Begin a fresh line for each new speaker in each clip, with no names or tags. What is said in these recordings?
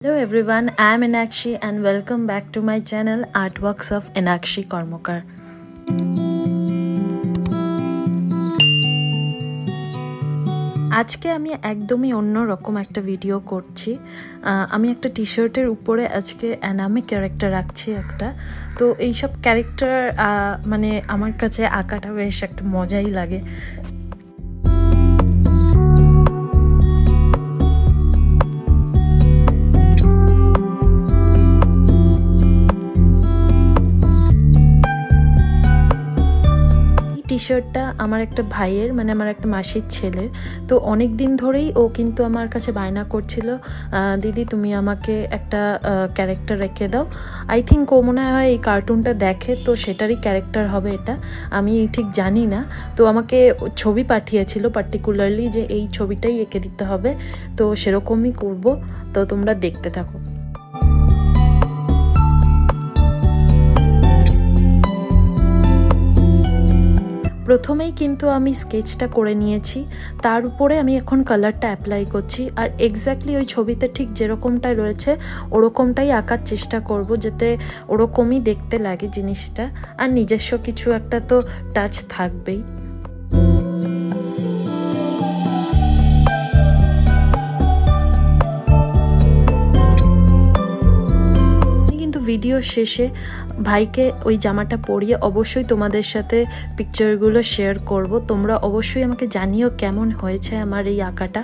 Hello everyone, I am Enakshi and welcome back to my channel Artworks of Enakshi Kormokar. আজকে আমি একদমই অন্য রকম একটা ভিডিও করছি। আমি একটা টি-শার্টের উপরে আজকে অ্যানামি ক্যারেক্টার রাখছি একটা। তো এই সব ক্যারেক্টার মানে আমার কাছে আঁকাটা বেশ একটা মজাই লাগে। টি-শার্টটা আমার একটা ভাইয়ের মানে আমার একটা মাসির ছেলের। তো অনেক দিন ধরেই ও কিন্তু আমার কাছে বায়না করছিল, দিদি তুমি আমাকে একটা ক্যারেক্টার রেখে দাও। আই থিঙ্ক ও মনে হয় এই কার্টুনটা দেখে, তো সেটারই ক্যারেক্টার হবে এটা, আমি ঠিক জানি না। তো আমাকে ছবি পাঠিয়েছিল পার্টিকুলারলি যে এই ছবিটাই এঁকে দিতে হবে, তো সেরকমই করব। তো তোমরা দেখতে থাকো। প্রথমেই কিন্তু আমি স্কেচটা করে নিয়েছি, তার উপরে আমি এখন কালারটা অ্যাপ্লাই করছি। আর এক্স্যাক্টলি ওই ছবিতে ঠিক যেরকমটা রয়েছে ওরকমটাই আঁকার চেষ্টা করব, যাতে ওরকমই দেখতে লাগে জিনিসটা। আর নিজস্ব কিছু একটা তো টাচ থাকবেই। ভিডিও শেষে ভাইকে ওই জামাটা পরিয়ে অবশ্যই তোমাদের সাথে পিকচারগুলো শেয়ার করব। তোমরা অবশ্যই আমাকে জানিও কেমন হয়েছে আমার এই আঁকাটা।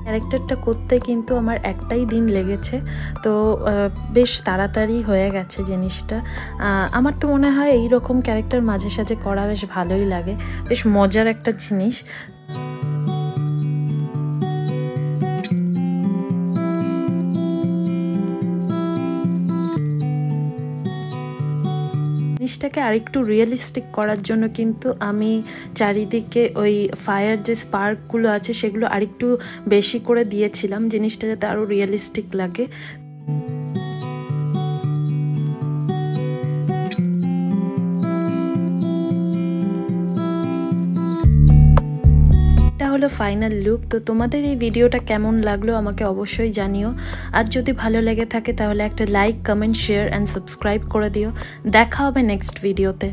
ক্যারেক্টারটা করতে কিন্তু আমার একটাই দিন লেগেছে, তো বেশ তাড়াতাড়ি হয়ে গেছে জিনিসটা। আমার তো মনে হয় এই রকম ক্যারেক্টার মাঝে সাঝে করা বেশ ভালোই লাগে, বেশ মজার একটা জিনিস। জিনিসটাকে আরেকটু রিয়েলিস্টিক করার জন্য কিন্তু আমি চারিদিকে ওই ফায়ার যে স্পার্কগুলো আছে সেগুলো আরেকটু বেশি করে দিয়েছিলাম, জিনিসটা যাতে আরও রিয়েলিস্টিক লাগে। হলো ফাইনাল লুক। তো তোমাদের এই ভিডিওটা কেমন লাগলো আমাকে অবশ্যই জানিও। আর যদি ভালো লেগে থাকে তাহলে একটা like, comment, share and subscribe করে দিও। দেখা হবে নেক্সট ভিডিওতে।